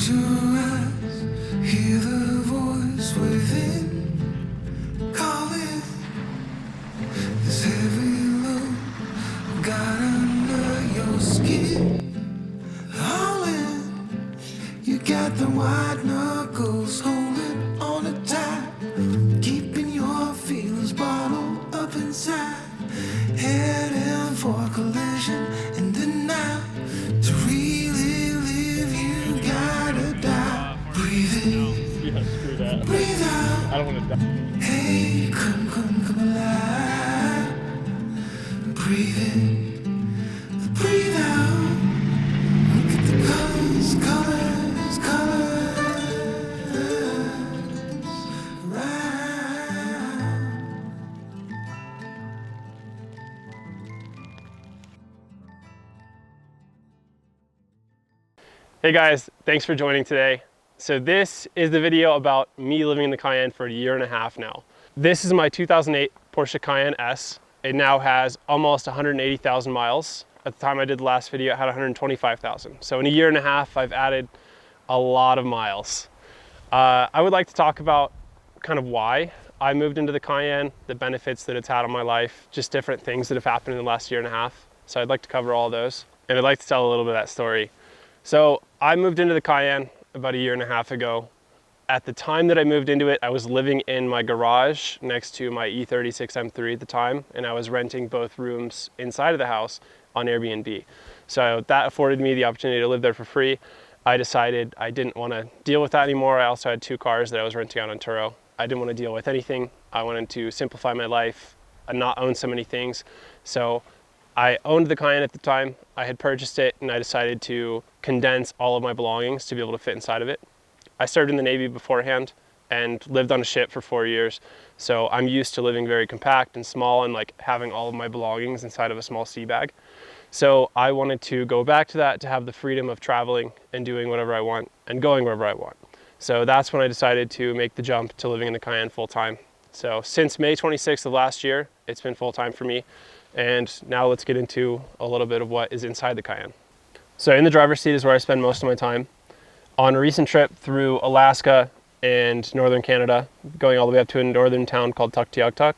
Close your eyes, hear the voice within calling. This heavy load got under your skin. Hauling, you got the white knuckles holding on it tight, keeping your feelings bottled up inside. Heading for a collision in the night. To really live, you gotta die. Breathe in, Yeah, screw that. breathe out. I don't want to die. Hey, come alive. Breathe in, breathe out. Look at the colors around. Hey guys, thanks for joining today. So this is the video about me living in the Cayenne for a year and a half now. This is my 2008 Porsche Cayenne S. It now has almost 180,000 miles. At the time I did the last video, it had 125,000. So in a year and a half, I've added a lot of miles. I would like to talk about kind of why I moved into the Cayenne, the benefits that it's had on my life, just different things that have happened in the last year and a half. So I'd like to cover all those. And I'd like to tell a little bit of that story. So I moved into the Cayenne about a year and a half ago. At the time that I moved into it, I was living in my garage next to my E36 M3 at the time, and I was renting both rooms inside of the house on Airbnb. So that afforded me the opportunity to live there for free. I decided I didn't want to deal with that anymore. I also had 2 cars that I was renting out on Turo. I didn't want to deal with anything. I wanted to simplify my life and not own so many things. So I owned the Cayenne at the time. I had purchased it and I decided to condense all of my belongings to be able to fit inside of it. I served in the Navy beforehand and lived on a ship for 4 years. So I'm used to living very compact and small and like having all of my belongings inside of a small sea bag. So I wanted to go back to that, to have the freedom of traveling and doing whatever I want and going wherever I want. So that's when I decided to make the jump to living in the Cayenne full time. So since May 26th of last year, it's been full time for me. And now let's get into a little bit of what is inside the Cayenne. So in the driver's seat is where I spend most of my time. On a recent trip through Alaska and northern Canada, going all the way up to a northern town called Tuktoyaktuk,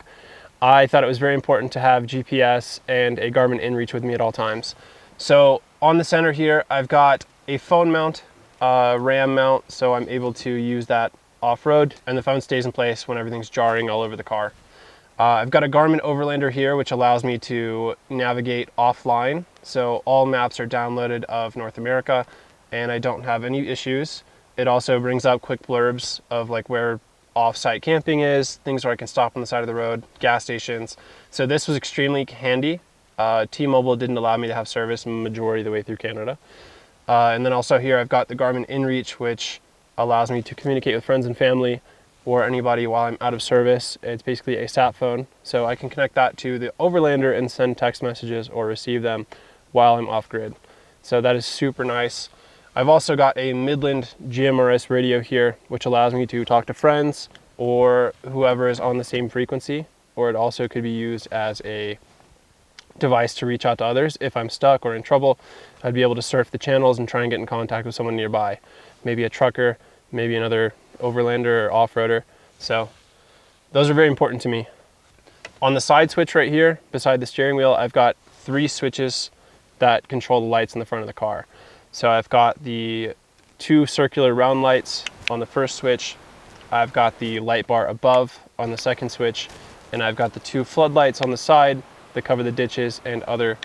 I thought it was very important to have GPS and a Garmin inReach with me at all times. So on the center here, I've got a phone mount, RAM mount, so I'm able to use that off-road, and the phone stays in place when everything's jarring all over the car. I've got a Garmin Overlander here, which allows me to navigate offline. So all maps are downloaded of North America and I don't have any issues. It also brings up quick blurbs of like where off-site camping is, things where I can stop on the side of the road, gas stations. So this was extremely handy. T-Mobile didn't allow me to have service majority of the way through Canada. And then also here I've got the Garmin inReach, which allows me to communicate with friends and family or anybody while I'm out of service. It's basically a sat phone, so I can connect that to the Overlander and send text messages or receive them while I'm off grid. So that is super nice. I've also got a Midland GMRS radio here, which allows me to talk to friends or whoever is on the same frequency, or it also could be used as a device to reach out to others. If I'm stuck or in trouble, I'd be able to surf the channels and try and get in contact with someone nearby. Maybe a trucker, maybe another Overlander or off-roader. So those are very important to me. On the side switch right here, beside the steering wheel, I've got 3 switches that control the lights in the front of the car. So I've got the 2 circular round lights on the first switch. I've got the light bar above on the second switch, and I've got the 2 floodlights on the side that cover the ditches and other,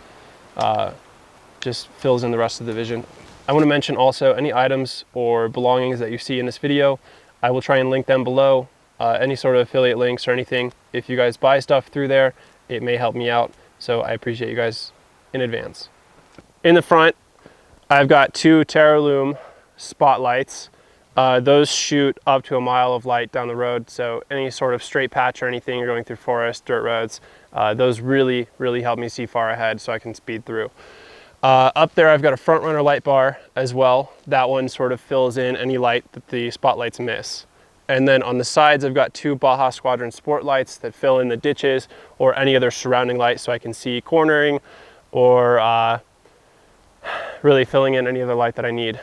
just fills in the rest of the vision. I want to mention also any items or belongings that you see in this video, I will try and link them below, any sort of affiliate links or anything. If you guys buy stuff through there, it may help me out. So I appreciate you guys in advance. In the front, I've got 2 Terralume spotlights. Those shoot up to a mile of light down the road. So any sort of straight patch or anything you're going through forest, dirt roads, those really help me see far ahead so I can speed through. Up there I've got a front runner light bar as well. That one sort of fills in any light that the spotlights miss. And then on the sides I've got 2 Baja Squadron Sport lights that fill in the ditches or any other surrounding light so I can see cornering or really filling in any other light that I need.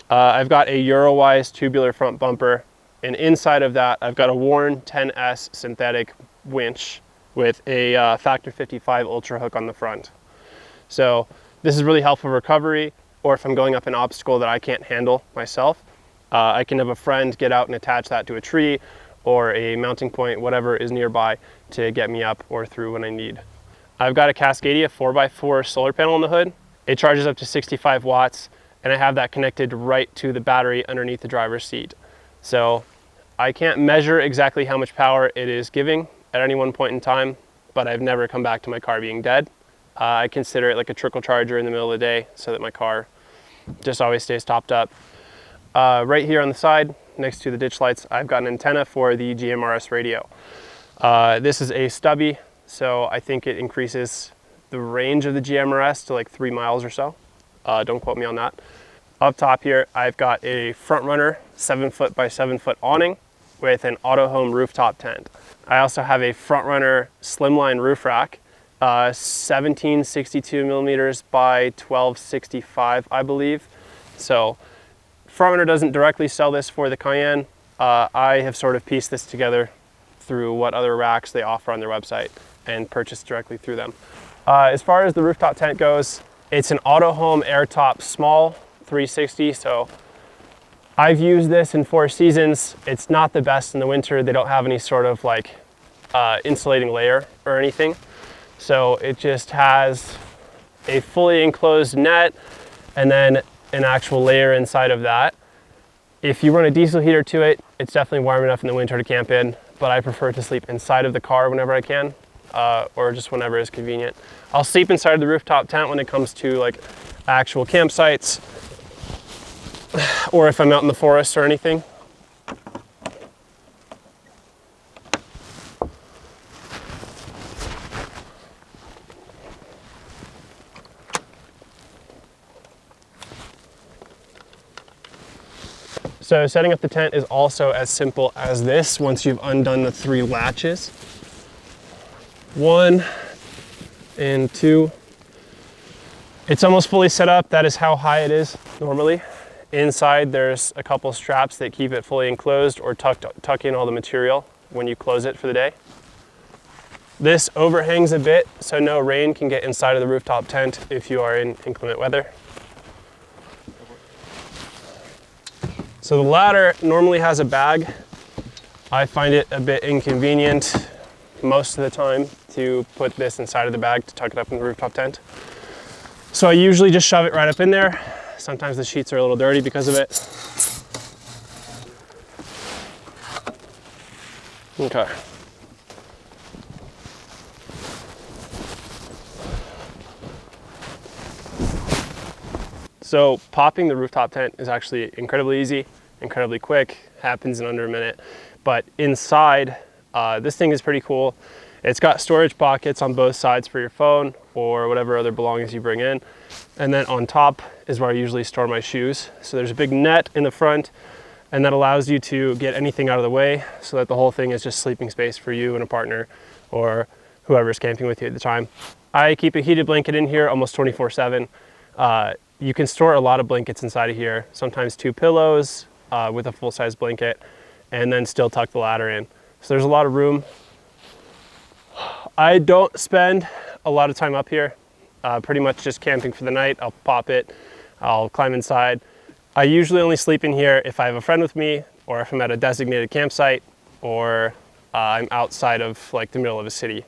I've got a Eurowise tubular front bumper, and inside of that, I've got a Warn 10S synthetic winch with a Factor 55 Ultra hook on the front. So this is really helpful for recovery, or if I'm going up an obstacle that I can't handle myself, I can have a friend get out and attach that to a tree or a mounting point, whatever is nearby, to get me up or through when I need. I've got a Cascadia 4x4 solar panel on the hood. It charges up to 65 watts, and I have that connected right to the battery underneath the driver's seat. So I can't measure exactly how much power it is giving at any one point in time, but I've never come back to my car being dead. I consider it like a trickle charger in the middle of the day so that my car just always stays topped up. Right here on the side, next to the ditch lights, I've got an antenna for the GMRS radio. This is a stubby, so I think it increases the range of the GMRS to like 3 miles or so. Don't quote me on that. Up top here, I've got a front runner 7-foot by 7-foot awning with an auto home rooftop tent. I also have a front runner slimline roof rack, 1762 millimeters by 1265, I believe. So front runner doesn't directly sell this for the Cayenne. I have sort of pieced this together through what other racks they offer on their website and purchased directly through them. As far as the rooftop tent goes, it's an auto home airtop small 360. So I've used this in 4 seasons. It's not the best in the winter. They don't have any sort of like insulating layer or anything. So it just has a fully enclosed net and then an actual layer inside of that. If you run a diesel heater to it, it's definitely warm enough in the winter to camp in, but I prefer to sleep inside of the car whenever I can, or just whenever is convenient. I'll sleep inside of the rooftop tent when it comes to like actual campsites, or if I'm out in the forest or anything. So setting up the tent is also as simple as this once you've undone the 3 latches. 1 and 2. It's almost fully set up. That is how high it is normally. Inside there's a couple straps that keep it fully enclosed or tuck in all the material when you close it for the day. This overhangs a bit so no rain can get inside of the rooftop tent if you are in inclement weather. So the ladder normally has a bag. I find it a bit inconvenient most of the time to put this inside of the bag to tuck it up in the rooftop tent. So I usually just shove it right up in there. Sometimes the sheets are a little dirty because of it. Okay. So popping the rooftop tent is actually incredibly easy, incredibly quick, happens in under a minute. But inside, this thing is pretty cool. It's got storage pockets on both sides for your phone or whatever other belongings you bring in. And then on top is where I usually store my shoes. So there's a big net in the front, and that allows you to get anything out of the way so that the whole thing is just sleeping space for you and a partner or whoever's camping with you at the time. I keep a heated blanket in here almost 24/7. You can store a lot of blankets inside of here, sometimes 2 pillows with a full-size blanket, and then still tuck the ladder in. So there's a lot of room. I don't spend a lot of time up here, pretty much just camping for the night. I'll pop it, I'll climb inside. I usually only sleep in here if I have a friend with me, or if I'm at a designated campsite, or I'm outside of like the middle of a city.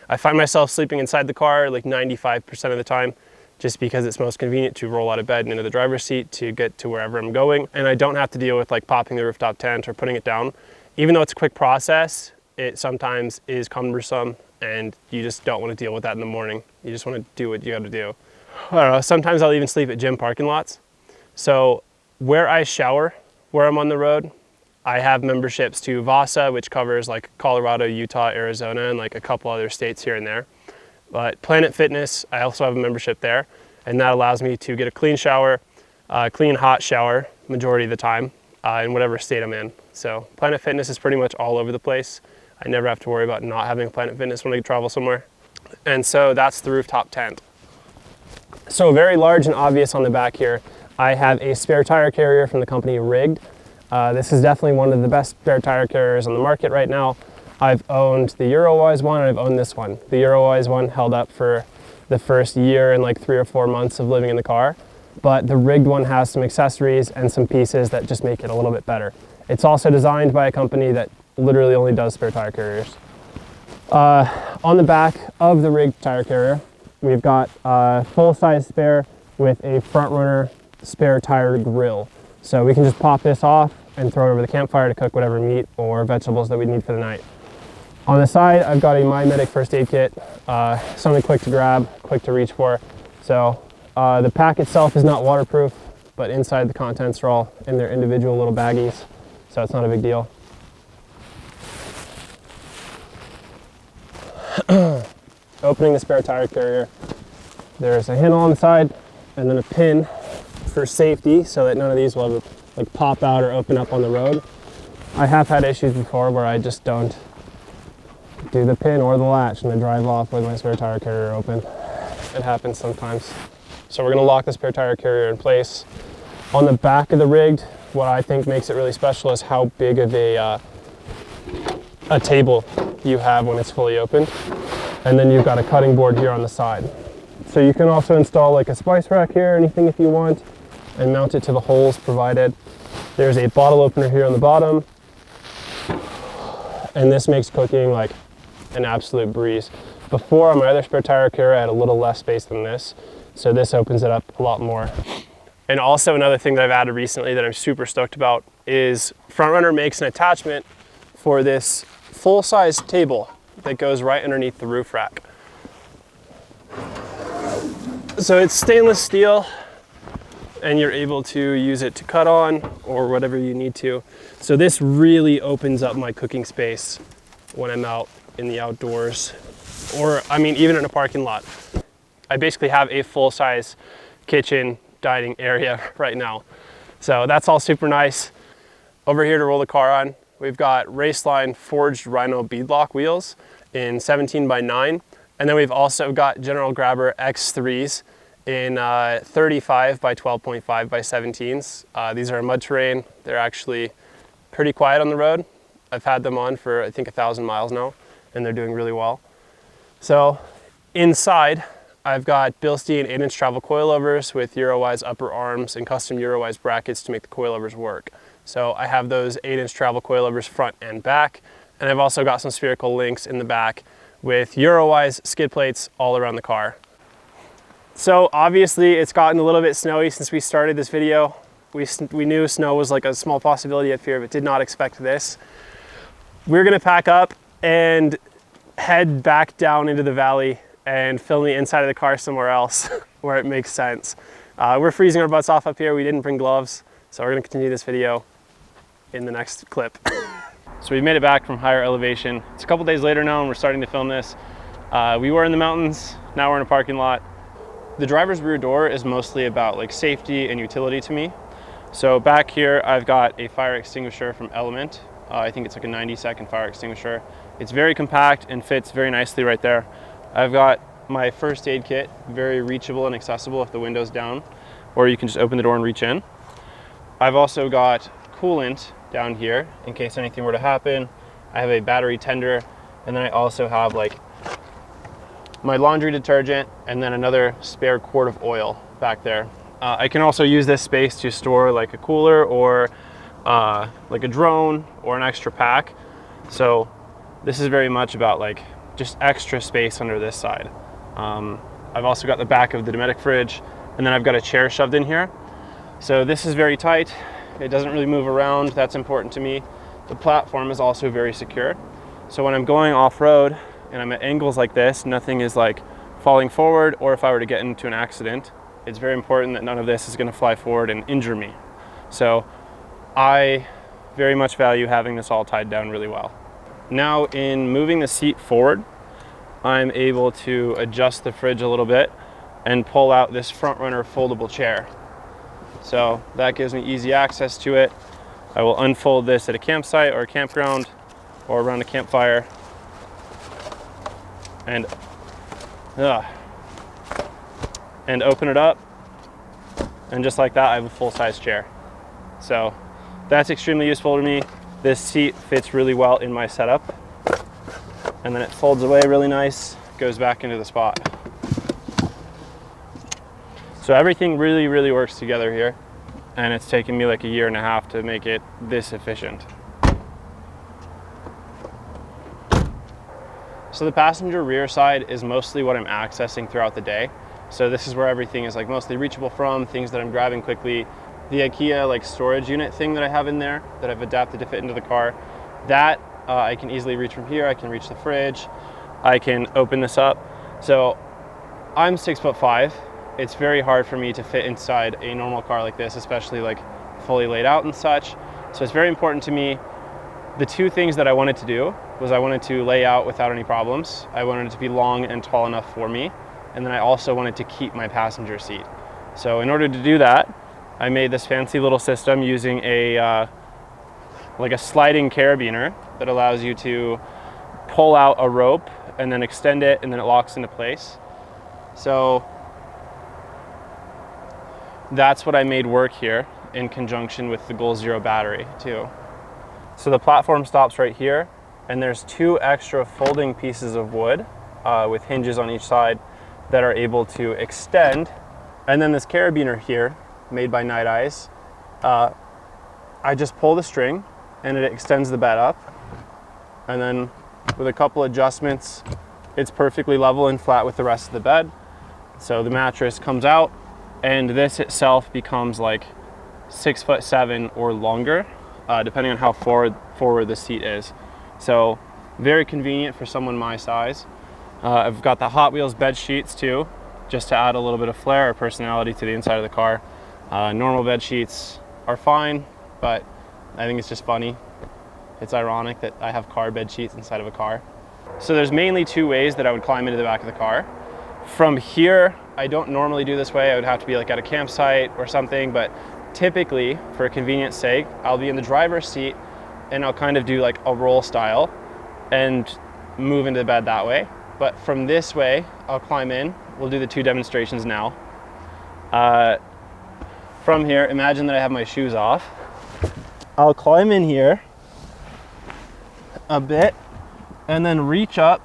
I find myself sleeping inside the car like 95% of the time, just because it's most convenient to roll out of bed and into the driver's seat to get to wherever I'm going. And I don't have to deal with like popping the rooftop tent or putting it down. Even though it's a quick process, it sometimes is cumbersome and you just don't want to deal with that in the morning. You just want to do what you got to do. I don't know, sometimes I'll even sleep at gym parking lots. So where I shower, where I'm on the road, I have memberships to Vasa, which covers like Colorado, Utah, Arizona, and like a couple other states here and there. But Planet Fitness, I also have a membership there, and that allows me to get a clean shower, clean hot shower majority of the time in whatever state I'm in. So Planet Fitness is pretty much all over the place. I never have to worry about not having Planet Fitness when I travel somewhere. And so that's the rooftop tent. So very large and obvious on the back here. I have a spare tire carrier from the company Rigged. This is definitely one of the best spare tire carriers on the market right now. I've owned the Eurowise one and I've owned this one. The Eurowise one held up for the first year and like 3 or 4 months of living in the car, but the Rigged one has some accessories and some pieces that just make it a little bit better. It's also designed by a company that literally only does spare tire carriers. On the back of the Rigged tire carrier, we've got a full-size spare with a front runner spare tire grill. So we can just pop this off and throw it over the campfire to cook whatever meat or vegetables that we need for the night. On the side, I've got a My Medic first aid kit, something quick to grab, quick to reach for. So the pack itself is not waterproof, but inside the contents are all in their individual little baggies, so it's not a big deal. Opening the spare tire carrier, there's a handle on the side and then a pin for safety so that none of these will ever like pop out or open up on the road. I have had issues before where I just don't do the pin or the latch and I drive off with my spare tire carrier open. It happens sometimes. So we're going to lock the spare tire carrier in place. On the back of the Rigged, what I think makes it really special is how big of a table you have when it's fully opened. And then you've got a cutting board here on the side. So you can also install like a spice rack here or anything if you want and mount it to the holes provided. There's a bottle opener here on the bottom. And this makes cooking like an absolute breeze. Before on my other spare tire carrier, I had a little less space than this. So this opens it up a lot more. And also another thing that I've added recently that I'm super stoked about is Front Runner makes an attachment for this full-size table that goes right underneath the roof rack. So it's stainless steel and you're able to use it to cut on or whatever you need to. So this really opens up my cooking space when I'm out in the outdoors, or I mean even in a parking lot. I basically have a full-size kitchen dining area right now. So that's all super nice. Over here to roll the car on, we've got Raceline forged Rhino beadlock wheels in 17x9. And then we've also got General Grabber X3s in 35 by 12.5 by 17s. These are mud terrain. They're actually pretty quiet on the road. I've had them on for I think 1,000 miles now and they're doing really well. So inside, I've got Bilstein 8-inch travel coilovers with Eurowise upper arms and custom Eurowise brackets to make the coilovers work. So I have those 8-inch travel coilovers front and back, and I've also got some spherical links in the back with Eurowise skid plates all around the car. So obviously it's gotten a little bit snowy since we started this video. We knew snow was like a small possibility up here, but did not expect this. We're gonna pack up and head back down into the valley and film the inside of the car somewhere else where it makes sense. We're freezing our butts off up here. We didn't bring gloves, so we're gonna continue this video in the next clip. So we made it back from higher elevation. It's a couple days later now and we're starting to film this. We were in the mountains, now we're in a parking lot. The driver's rear door is mostly about like safety and utility to me. So back here, I've got a fire extinguisher from Element. I think it's like a 90-second fire extinguisher. It's very compact and fits very nicely right there. I've got my first aid kit, very reachable and accessible if the window's down, or you can just open the door and reach in. I've also got coolant down here in case anything were to happen. I have a battery tender, and then I also have like my laundry detergent and then another spare quart of oil back there. I can also use this space to store like a cooler or like a drone or an extra pack. So this is very much about like just extra space under this side. I've also got the back of the Dometic fridge, and then I've got a chair shoved in here. So this is very tight. It doesn't really move around. That's important to me. The platform is also very secure. So when I'm going off-road and I'm at angles like this, nothing is like falling forward, or if I were to get into an accident, it's very important that none of this is going to fly forward and injure me. So I very much value having this all tied down really well. Now in moving the seat forward, I'm able to adjust the fridge a little bit and pull out this front runner foldable chair. So that gives me easy access to it. I will unfold this at a campsite or a campground or around a campfire and open it up And just like that, I have a full-size chair. So that's extremely useful to me. This seat fits really well in my setup. And then it folds away really nice, goes back into the spot. So everything really, really works together here. And it's taken me like a year and a half to make it this efficient. So the passenger rear side is mostly what I'm accessing throughout the day. So this is where everything is like mostly reachable from, things that I'm grabbing quickly. The IKEA like storage unit thing that I have in there that I've adapted to fit into the car, that I can easily reach from here. I can reach the fridge. I can open this up. So I'm 6'5". It's very hard for me to fit inside a normal car like this, especially like fully laid out and such. So it's very important to me. The two things that I wanted to do was I wanted to lay out without any problems. I wanted it to be long and tall enough for me. And then I also wanted to keep my passenger seat. So in order to do that, I made this fancy little system using a like a sliding carabiner that allows you to pull out a rope and then extend it, and then it locks into place. So that's what I made work here in conjunction with the Goal Zero battery too. So the platform stops right here, and there's two extra folding pieces of wood with hinges on each side that are able to extend. And then this carabiner here, made by Night Eyes, I just pull the string and it extends the bed up. And then with a couple adjustments, it's perfectly level and flat with the rest of the bed. So the mattress comes out, and this itself becomes like 6'7" or longer, depending on how forward the seat is. So very convenient for someone my size. I've got the Hot Wheels bed sheets too, just to add a little bit of flair or personality to the inside of the car. Normal bed sheets are fine, but I think it's just funny. It's ironic that I have car bed sheets inside of a car. So there's mainly two ways that I would climb into the back of the car. From here, I don't normally do this way. I would have to be like at a campsite or something, but typically, for convenience sake, I'll be in the driver's seat and I'll kind of do like a roll style and move into the bed that way. But from this way, I'll climb in. We'll do the two demonstrations now. From here, imagine that I have my shoes off. I'll climb in here a bit and then reach up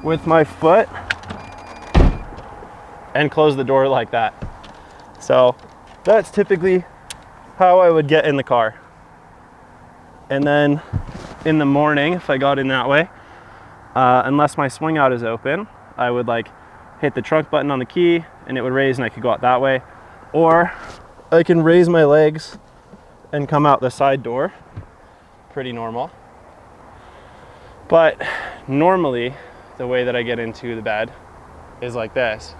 with my foot and close the door like that. So that's typically how I would get in the car. And then in the morning, if I got in that way, unless my swing out is open, I would like hit the trunk button on the key and it would raise and I could go out that way. Or I can raise my legs and come out the side door. Pretty normal. But normally the way that I get into the bed is like this.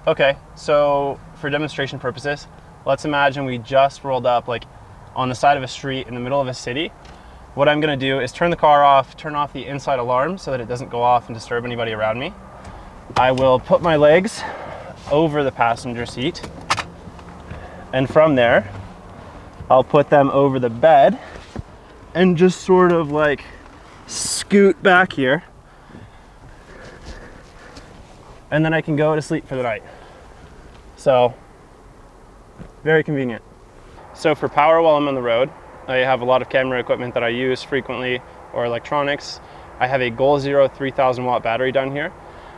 Okay, so for demonstration purposes, let's imagine we just rolled up like on the side of a street in the middle of a city. What I'm gonna do is turn the car off, turn off the inside alarm so that it doesn't go off and disturb anybody around me. I will put my legs over the passenger seat, and from there, I'll put them over the bed and just sort of like scoot back here. And then I can go to sleep for the night. So, very convenient. So for power while I'm on the road, I have a lot of camera equipment that I use frequently, or electronics. I have a Goal Zero 3000 watt battery down here.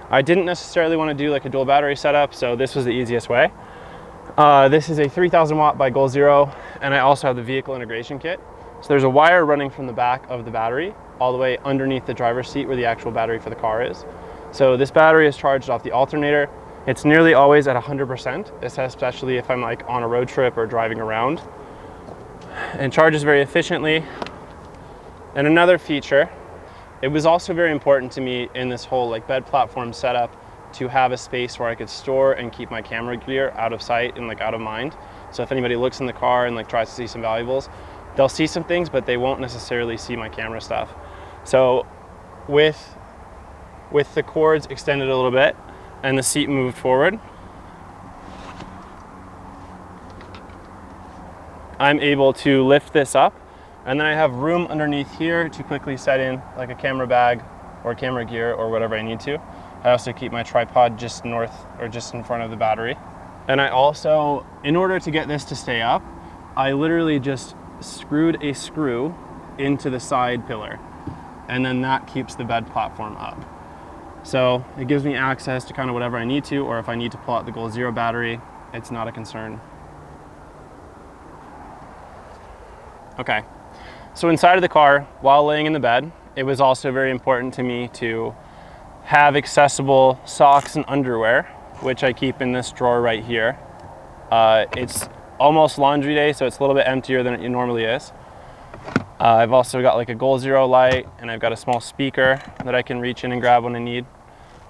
I didn't necessarily want to do like a dual battery setup, so this was the easiest way. This is a 3000 watt by Goal Zero, and I also have the vehicle integration kit. So there's a wire running from the back of the battery all the way underneath the driver's seat where the actual battery for the car is. So this battery is charged off the alternator. It's nearly always at 100%, especially if I'm like on a road trip or driving around, and charges very efficiently. And another feature, it was also very important to me in this whole like bed platform setup to have a space where I could store and keep my camera gear out of sight and like out of mind. So if anybody looks in the car and like tries to see some valuables, they'll see some things, but they won't necessarily see my camera stuff. So with the cords extended a little bit and the seat moved forward, I'm able to lift this up, and then I have room underneath here to quickly set in like a camera bag or camera gear or whatever I need to. I also keep my tripod just north or just in front of the battery. And I also, in order to get this to stay up, I literally just screwed a screw into the side pillar, and then that keeps the bed platform up. So it gives me access to kind of whatever I need to, or if I need to pull out the Goal Zero battery, it's not a concern. Okay, so inside of the car, while laying in the bed, it was also very important to me to have accessible socks and underwear, which I keep in this drawer right here. It's almost laundry day, so it's a little bit emptier than it normally is. I've also got like a Goal Zero light, and I've got a small speaker that I can reach in and grab when I need.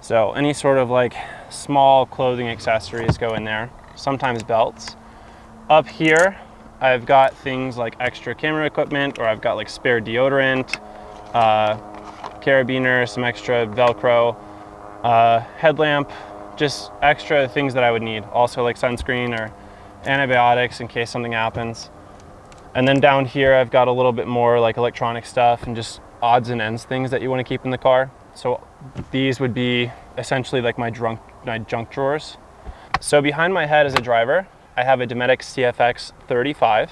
So any sort of like small clothing accessories go in there, sometimes belts. Up here, I've got things like extra camera equipment, or I've got like spare deodorant, carabiner, some extra Velcro, headlamp, just extra things that I would need. Also like sunscreen or antibiotics in case something happens. And then down here, I've got a little bit more like electronic stuff and just odds and ends things that you want to keep in the car. So these would be essentially like my junk drawers. So behind my head as a driver, I have a Dometic CFX 35.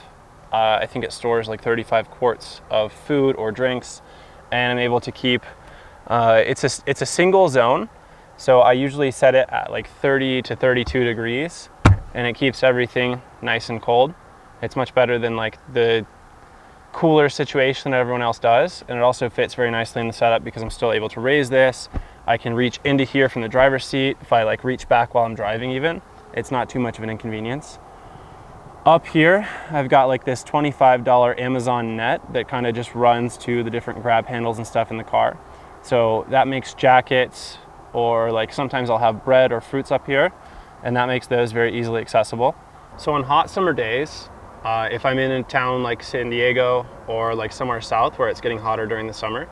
I think it stores like 35 quarts of food or drinks, and I'm able to keep, it's a single zone. So I usually set it at like 30 to 32 degrees, and it keeps everything nice and cold. It's much better than like the cooler situation that everyone else does. And it also fits very nicely in the setup because I'm still able to raise this. I can reach into here from the driver's seat. If I like reach back while I'm driving even, it's not too much of an inconvenience. Up here, I've got like this $25 Amazon net that kind of just runs to the different grab handles and stuff in the car. So that makes jackets, or like sometimes I'll have bread or fruits up here, and that makes those very easily accessible. So on hot summer days, if I'm in a town like San Diego or like somewhere south where it's getting hotter during the summer,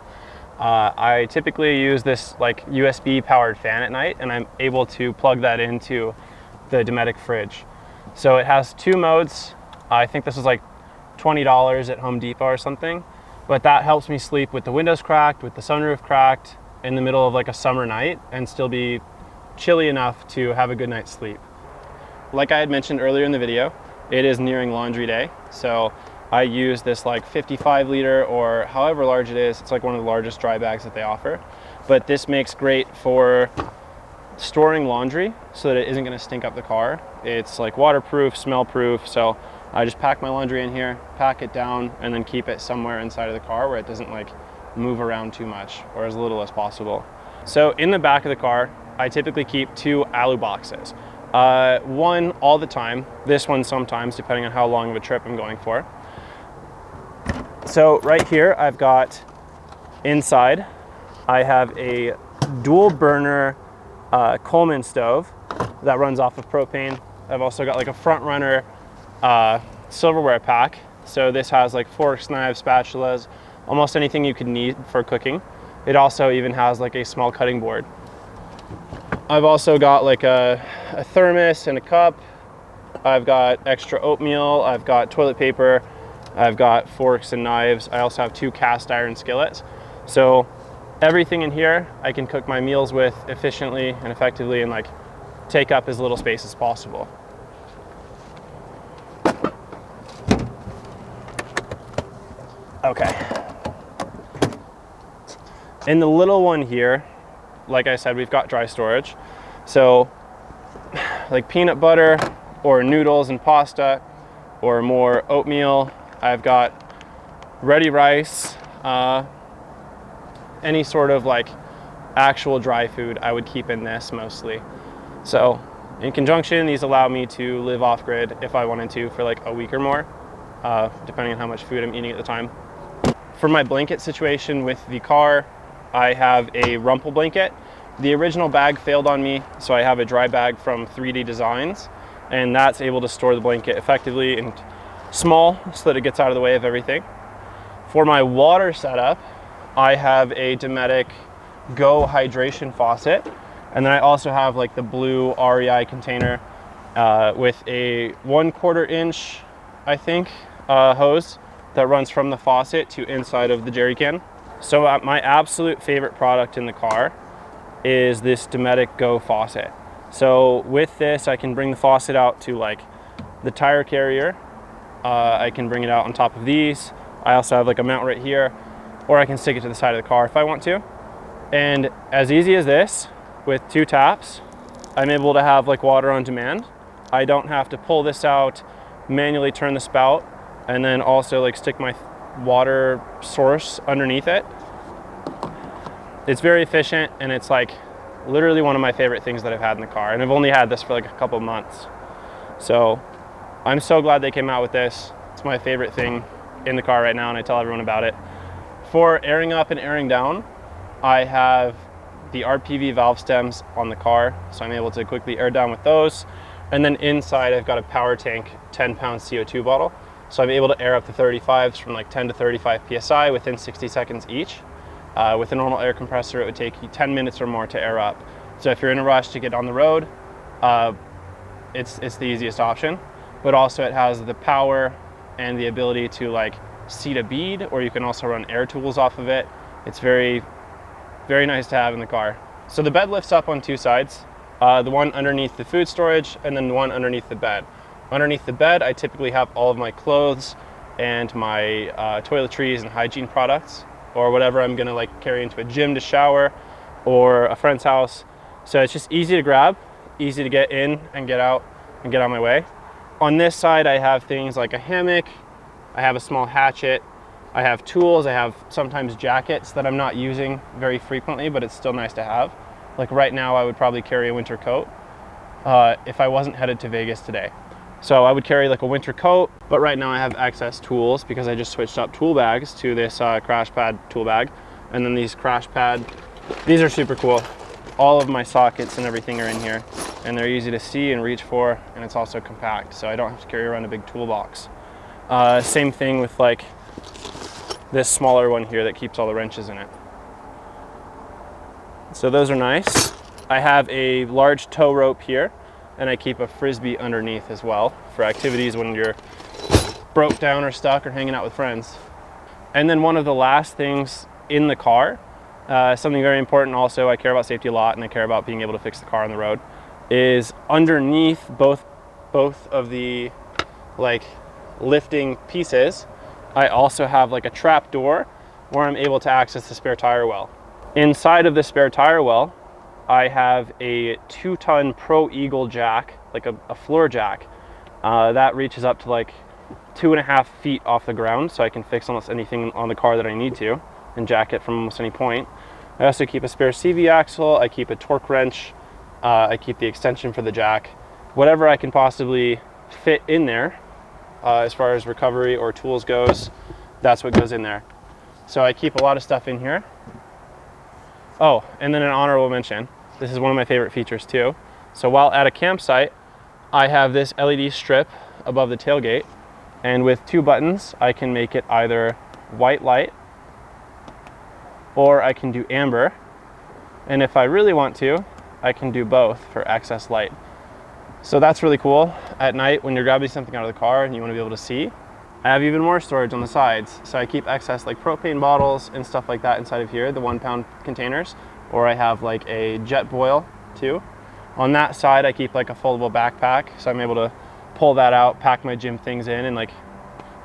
I typically use this like USB powered fan at night, and I'm able to plug that into the Dometic fridge. So it has two modes. I think this is like $20 at Home Depot or something, but that helps me sleep with the windows cracked, with the sunroof cracked, in the middle of like a summer night, and still be chilly enough to have a good night's sleep. Like I had mentioned earlier in the video, it is nearing laundry day, so I use this like 55 liter or however large it is. It's like one of the largest dry bags that they offer, but this makes great for storing laundry so that it isn't going to stink up the car. It's like waterproof, smell proof, so I just pack my laundry in here, pack it down, and then keep it somewhere inside of the car where it doesn't like move around too much, or as little as possible. So in the back of the car, I typically keep two alu boxes. One all the time, this one sometimes, depending on how long of a trip I'm going for. So right here, I've got inside, I have a dual burner Coleman stove that runs off of propane. I've also got like a front runner silverware pack. So this has like forks, knives, spatulas, almost anything you could need for cooking. It also even has like a small cutting board. I've also got like a thermos and a cup. I've got extra oatmeal. I've got toilet paper. I've got forks and knives. I also have two cast iron skillets. So everything in here I can cook my meals with efficiently and effectively, and like take up as little space as possible. Okay. In the little one here, like I said, we've got dry storage. So like peanut butter or noodles and pasta, or more oatmeal. I've got ready rice, any sort of like actual dry food I would keep in this mostly. So in conjunction, these allow me to live off grid if I wanted to for like a week or more, depending on how much food I'm eating at the time. For my blanket situation with the car, I have a Rumple blanket. The original bag failed on me, so I have a dry bag from 3D Designs, and that's able to store the blanket effectively and small so that it gets out of the way of everything. For my water setup, I have a Dometic Go hydration faucet, and then I also have like the blue REI container with a 1/4 inch, I think, hose that runs from the faucet to inside of the jerry can. So my absolute favorite product in the car is this Dometic Go faucet. So with this, I can bring the faucet out to like the tire carrier. I can bring it out on top of these. I also have like a mount right here, or I can stick it to the side of the car if I want to. And as easy as this, with 2 taps, I'm able to have like water on demand. I don't have to pull this out, manually turn the spout, and then also like stick my water source underneath it. It's very efficient, and it's like literally one of my favorite things that I've had in the car. And I've only had this for like a couple months. So I'm so glad they came out with this. It's my favorite thing in the car right now, and I tell everyone about it. For airing up and airing down, I have the RPV valve stems on the car, so I'm able to quickly air down with those. And then inside I've got a power tank 10-pound CO2 bottle, so I'm able to air up the 35s from like 10 to 35 psi within 60 seconds each. With a normal air compressor, it would take you 10 minutes or more to air up. So if you're in a rush to get on the road, it's the easiest option. But also it has the power and the ability to like seat a bead, or you can also run air tools off of it. It's very, very nice to have in the car. So the bed lifts up on 2 sides. The one underneath the food storage, and then the one underneath the bed. Underneath the bed, I typically have all of my clothes and my toiletries and hygiene products, or whatever I'm gonna like carry into a gym to shower, or a friend's house. So it's just easy to grab, easy to get in and get out and get on my way. On this side, I have things like a hammock, I have a small hatchet, I have tools, I have sometimes jackets that I'm not using very frequently, but it's still nice to have. Like right now, I would probably carry a winter coat if I wasn't headed to Vegas today. So I would carry like a winter coat, but right now I have excess tools because I just switched up tool bags to this crash pad tool bag. And then these crash pad, these are super cool. All of my sockets and everything are in here, and they're easy to see and reach for, and it's also compact, so I don't have to carry around a big toolbox. Same thing with like this smaller one here that keeps all the wrenches in it. So those are nice. I have a large tow rope here, and I keep a Frisbee underneath as well for activities when you're broke down or stuck or hanging out with friends. And then one of the last things in the car, something very important also, I care about safety a lot, and I care about being able to fix the car on the road, is underneath both of the like lifting pieces, I also have like a trap door where I'm able to access the spare tire well. Inside of the spare tire well, I have a 2-ton Pro Eagle jack, like a floor jack, that reaches up to like 2.5 feet off the ground, so I can fix almost anything on the car that I need to and jack it from almost any point. I also keep a spare CV axle, I keep a torque wrench, I keep the extension for the jack. Whatever I can possibly fit in there as far as recovery or tools goes, that's what goes in there. So I keep a lot of stuff in here. Oh, and then an honorable mention. This is one of my favorite features too. So while at a campsite, I have this LED strip above the tailgate, and with 2 buttons, I can make it either white light or I can do amber. And if I really want to, I can do both for excess light. So that's really cool. At night, when you're grabbing something out of the car and you want to be able to see, I have even more storage on the sides. So I keep excess like propane bottles and stuff like that inside of here, the 1-pound containers, or I have like a jet boil too. On that side, I keep like a foldable backpack, so I'm able to pull that out, pack my gym things in, and like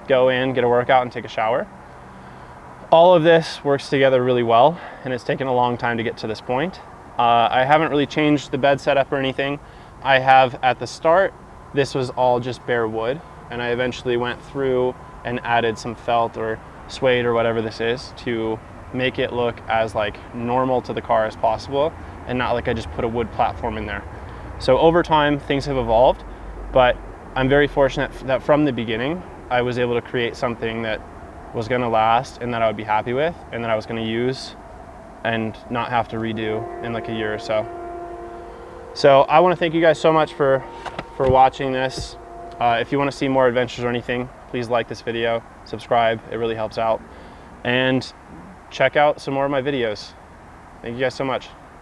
go in, get a workout, and take a shower. All of this works together really well, and it's taken a long time to get to this point. I haven't really changed the bed setup or anything. I have at the start, this was all just bare wood, and I eventually went through and added some felt or suede or whatever this is to make it look as like normal to the car as possible, and not like I just put a wood platform in there. So over time, things have evolved, but I'm very fortunate that from the beginning, I was able to create something that was gonna last and that I would be happy with and that I was gonna use and not have to redo in like a year or so. So I wanna thank you guys so much for watching this. If you wanna see more adventures or anything, please like this video, subscribe, it really helps out. And check out some more of my videos. Thank you guys so much.